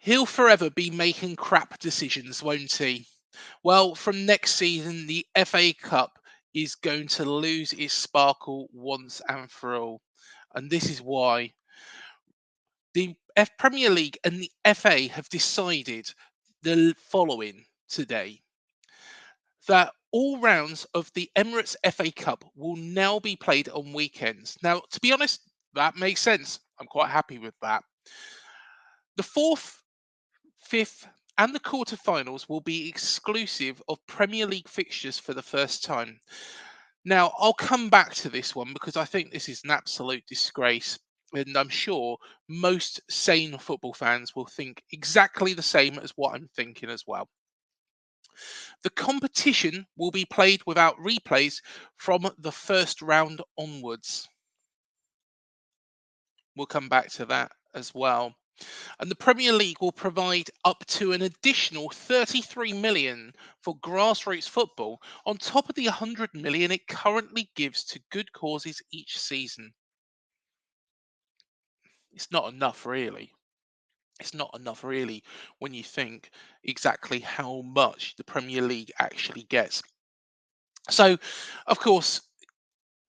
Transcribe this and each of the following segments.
He'll forever be making crap decisions, won't he? Well, from next season, the FA Cup is going to lose its sparkle once and for all. And this is why the Premier League and the FA have decided the following today, that all rounds of the Emirates FA Cup will now be played on weekends. Now, to be honest, that makes sense. I'm quite happy with that. The fourth, fifth, and the quarterfinals will be exclusive of Premier League fixtures for the first time. Now, I'll come back to this one because I think this is an absolute disgrace. And I'm sure most sane football fans will think exactly the same as what I'm thinking as well. The competition will be played without replays from the first round onwards. We'll come back to that as well. And the Premier League will provide up to an additional 33 million for grassroots football on top of the 100 million it currently gives to good causes each season. It's not enough, really. It's not enough, really, when you think exactly how much the Premier League actually gets. So, of course,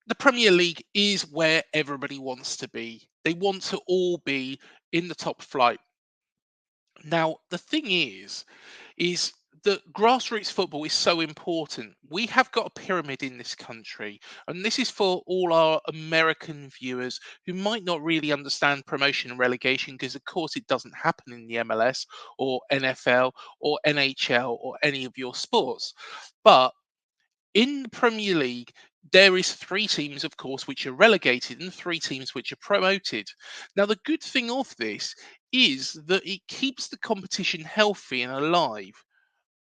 the Premier League is where everybody wants to be. They want to all be in the top flight. Now, the thing is that grassroots football is so important. We have got a pyramid in this country, and this is for all our American viewers who might not really understand promotion and relegation, because, of course, it doesn't happen in the MLS or NFL or NHL or any of your sports. But in the Premier League, there is three teams, of course, which are relegated and three teams which are promoted. Now, the good thing of this is that it keeps the competition healthy and alive.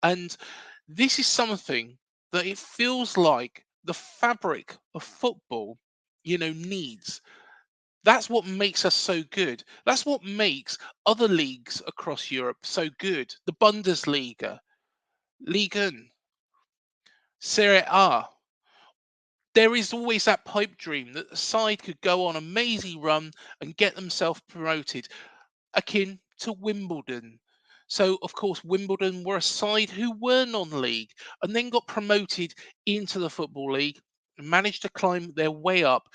And this is something that it feels like the fabric of football, needs. That's what makes us so good. That's what makes other leagues across Europe so good. The Bundesliga, Liga, Serie A. There is always that pipe dream that the side could go on an amazing run and get themselves promoted, akin to Wimbledon. So, of course, Wimbledon were a side who were non-league and then got promoted into the Football League and managed to climb their way up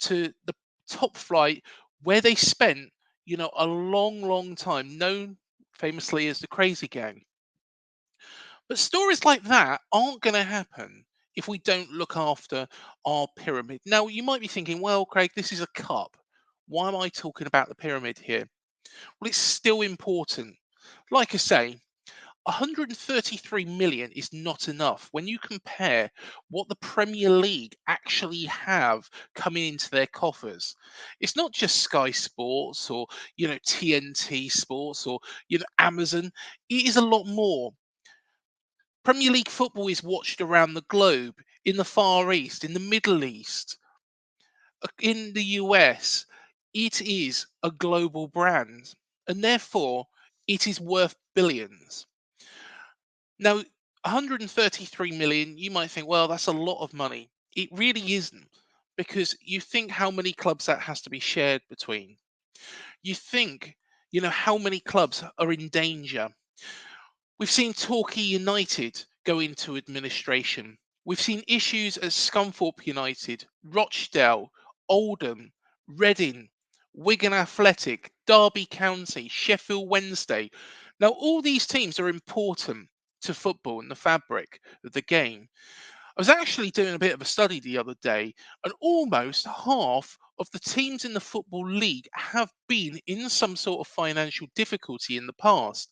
to the top flight, where they spent, a long, long time, known famously as the Crazy Gang. But stories like that aren't going to happen if we don't look after our pyramid. Now, you might be thinking, well, Craig, this is a cup. Why am I talking about the pyramid here? Well, it's still important. Like I say, 133 million is not enough when you compare what the Premier League actually have coming into their coffers. It's not just Sky Sports or, TNT Sports or, Amazon. It is a lot more. Premier League football is watched around the globe, in the Far East, in the Middle East, in the US. It is a global brand, and therefore it is worth billions. Now, 133 million, you might think, well, that's a lot of money. It really isn't, because you think how many clubs that has to be shared between. You think, how many clubs are in danger. We've seen Torquay United go into administration. We've seen issues at Scunthorpe United, Rochdale, Oldham, Reading, Wigan Athletic, Derby County, Sheffield Wednesday. Now, all these teams are important to football and the fabric of the game. I was actually doing a bit of a study the other day, and almost half of the teams in the Football League have been in some sort of financial difficulty in the past.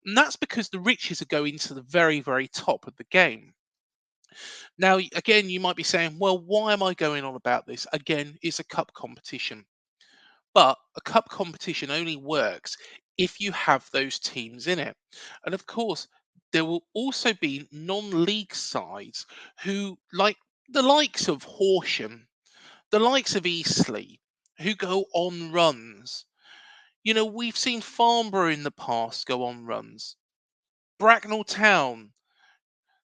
And that's because the riches are going to the very, very top of the game. Now, again, you might be saying, well, why am I going on about this? Again, it's a cup competition. But a cup competition only works if you have those teams in it. And of course, there will also be non-league sides who, like the likes of Horsham, the likes of Eastleigh, who go on runs. We've seen Farnborough in the past go on runs, Bracknell Town,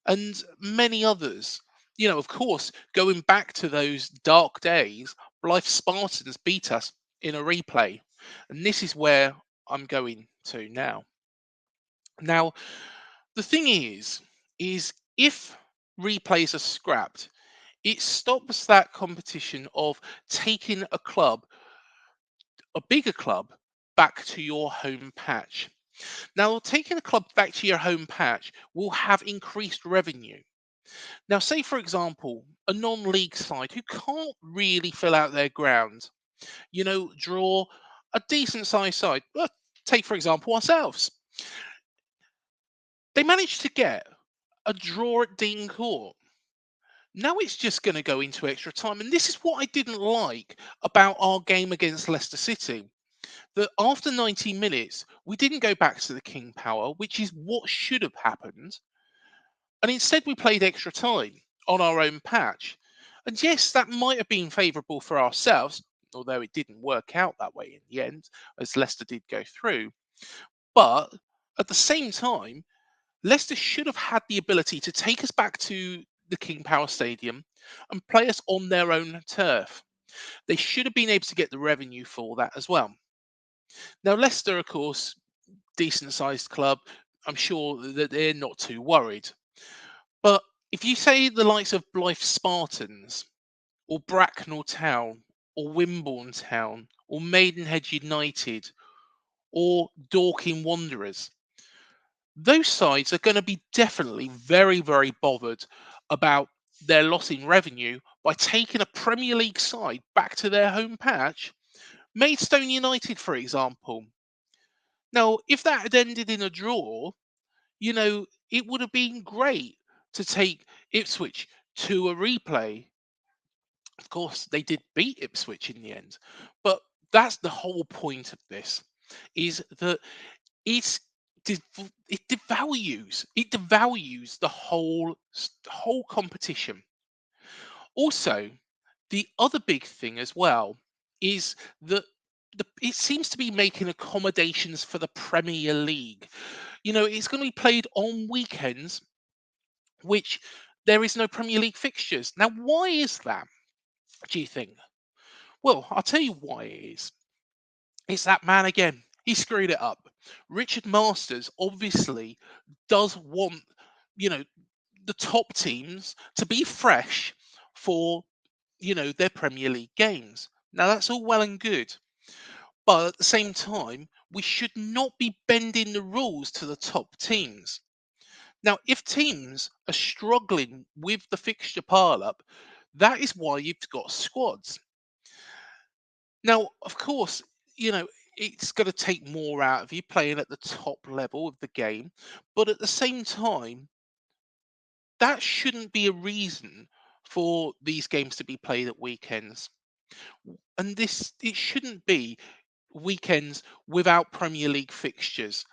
and many others. Of course, going back to those dark days, Blyth Spartans beat us in a replay. And this is where I'm going to now. Now, the thing is if replays are scrapped, it stops that competition of taking a bigger club, back to your home patch. Now, taking a club back to your home patch will have increased revenue. Now, say for example, a non-league side who can't really fill out their ground, draw a decent sized side. Well, take for example ourselves. They managed to get a draw at Dean Court. Now it's just going to go into extra time. And this is what I didn't like about our game against Leicester City. That after 90 minutes, we didn't go back to the King Power, which is what should have happened. And instead, we played extra time on our own patch. And yes, that might have been favourable for ourselves, although it didn't work out that way in the end, as Leicester did go through. But at the same time, Leicester should have had the ability to take us back to the King Power Stadium and play us on their own turf. They should have been able to get the revenue for that as well. Now, Leicester, of course, decent sized club. I'm sure that they're not too worried. But if you say the likes of Blyth Spartans, or Bracknell Town, or Wimborne Town, or Maidenhead United, or Dorking Wanderers, those sides are going to be definitely very, very bothered about their loss in revenue by taking a Premier League side back to their home patch. Maidstone United, for example. Now, if that had ended in a draw, it would have been great to take Ipswich to a replay. Of course, they did beat Ipswich in the end, but that's the whole point of this: is that it's it devalues the whole competition. Also, the other big thing as well is that it seems to be making accommodations for the Premier League. It's going to be played on weekends, which there is no Premier League fixtures. Now, why is that, do you think? Well, I'll tell you why it is. It's that man again. He screwed it up. Richard Masters obviously does want, you know, the top teams to be fresh for, their Premier League games. Now, that's all well and good. But at the same time, we should not be bending the rules to the top teams. Now, if teams are struggling with the fixture pile up, that is why you've got squads. Now, of course, you know, it's going to take more out of you playing at the top level of the game, but at the same time, that shouldn't be a reason for these games to be played at weekends. And it shouldn't be weekends without Premier League fixtures.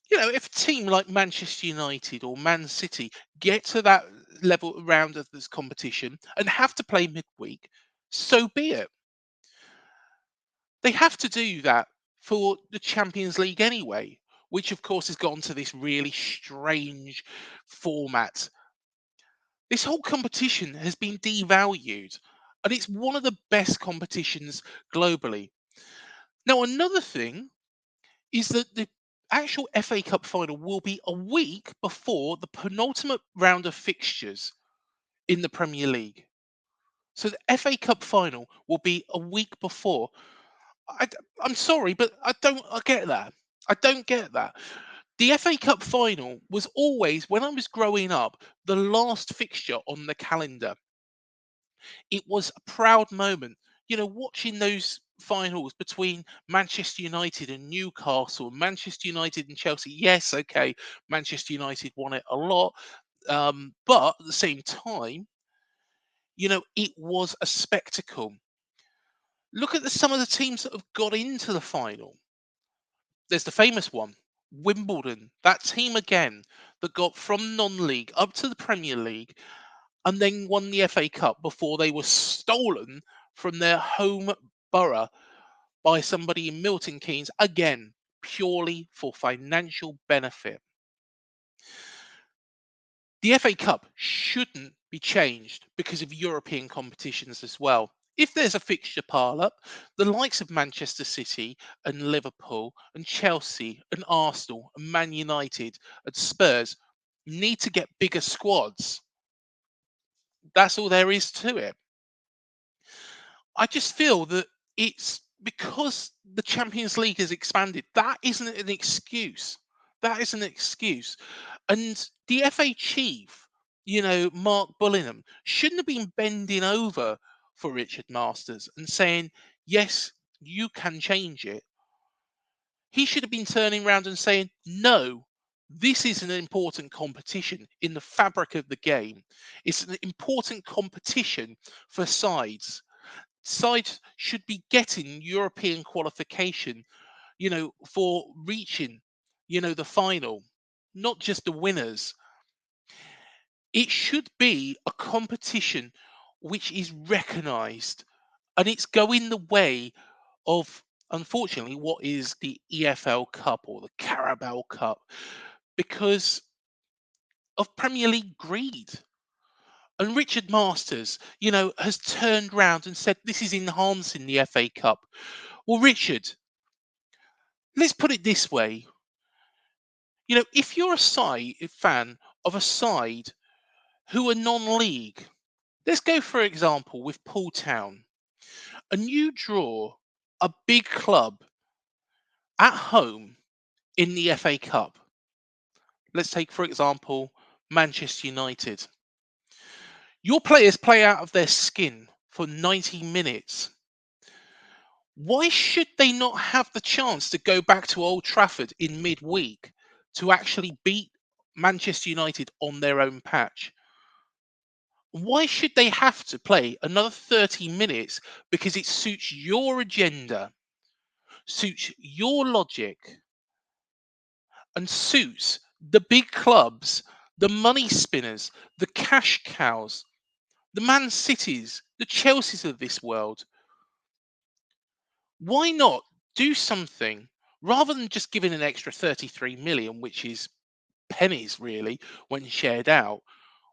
If a team like Manchester United or Man City get to that level round of this competition and have to play midweek, so be it. They have to do that for the Champions League anyway, which of course has gone to this really strange format. This whole competition has been devalued, and it's one of the best competitions globally. Now, another thing is that the actual FA Cup final will be a week before the penultimate round of fixtures in the Premier League. So the FA Cup final will be a week before. I'm sorry, but I get that. I don't get that. The FA Cup final was always, when I was growing up, the last fixture on the calendar. It was a proud moment. Watching those finals between Manchester United and Newcastle, Manchester United and Chelsea. Yes, okay, Manchester United won it a lot, but at the same time, it was a spectacle. Look at some of the teams that have got into the final. There's the famous one, Wimbledon. That team again that got from non-league up to the Premier League and then won the FA Cup before they were stolen from their home borough by somebody in Milton Keynes, again, purely for financial benefit. The FA Cup shouldn't be changed because of European competitions as well. If there's a fixture pile up, the likes of Manchester City and Liverpool and Chelsea and Arsenal and Man United and Spurs need to get bigger squads. That's all there is to it. I just feel that it's because the Champions League has expanded. That isn't an excuse. That is an excuse. And the FA chief, Mark Bullingham, shouldn't have been bending over for Richard Masters and saying, yes, you can change it. He should have been turning around and saying, no, this is an important competition in the fabric of the game. It's an important competition for sides should be getting European qualification, for reaching, the final, not just the winners. It should be a competition which is recognised, and it's going the way of, unfortunately, what is the EFL Cup or the Carabao Cup because of Premier League greed. And Richard Masters, has turned round and said this is enhancing the FA Cup. Well, Richard, let's put it this way. If you're a fan of a side who are non-league, let's go for example with Town, and you draw a big club at home in the FA Cup. Let's take for example Manchester United. Your players play out of their skin for 90 minutes. Why should they not have the chance to go back to Old Trafford in midweek to actually beat Manchester United on their own patch? Why should they have to play another 30 minutes because it suits your agenda, suits your logic, and suits the big clubs, the money spinners, the cash cows, the Man Cities, the Chelseas of this world? Why not do something rather than just giving an extra 33 million, which is pennies really when shared out?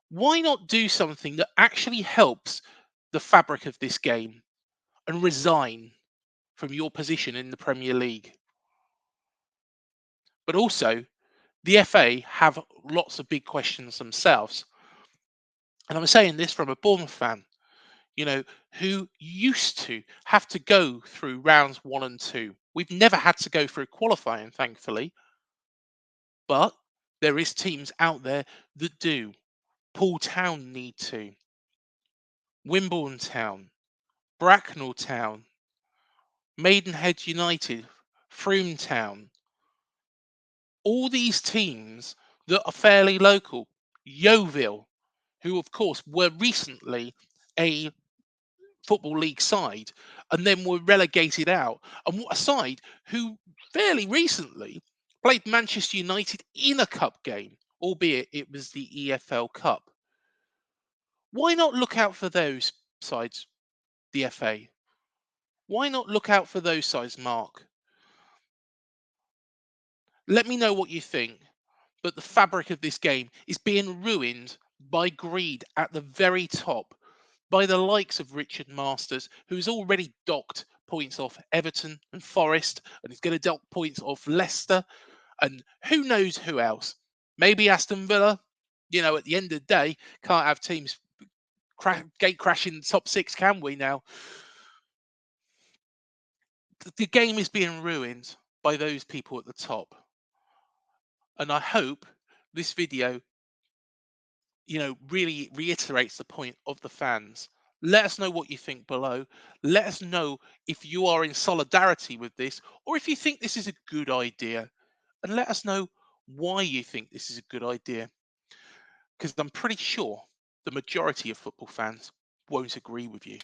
Why not do something that actually helps the fabric of this game and resign from your position in the Premier League? But also, the FA have lots of big questions themselves. And I'm saying this from a Bournemouth fan, who used to have to go through rounds 1 and 2. We've never had to go through qualifying, thankfully. But there is teams out there that do. Town need to. Wimbledon Town, Bracknell Town, Maidenhead United, Frome Town. All these teams that are fairly local. Yeovil, who of course were recently a Football League side and then were relegated out. And what a side who fairly recently played Manchester United in a cup game, albeit it was the EFL Cup. Why not look out for those sides, the FA? Why not look out for those sides, Mark? Let me know what you think. But the fabric of this game is being ruined by greed at the very top, by the likes of Richard Masters, who's already docked points off Everton and Forest, and is going to dock points off Leicester, and who knows who else. Maybe Aston Villa. At the end of the day, can't have teams gate crashing top six, can we now? The game is being ruined by those people at the top. And I hope this video, really reiterates the point of the fans. Let us know what you think below. Let us know if you are in solidarity with this or if you think this is a good idea. And let us know why you think this is a good idea. Because I'm pretty sure the majority of football fans won't agree with you.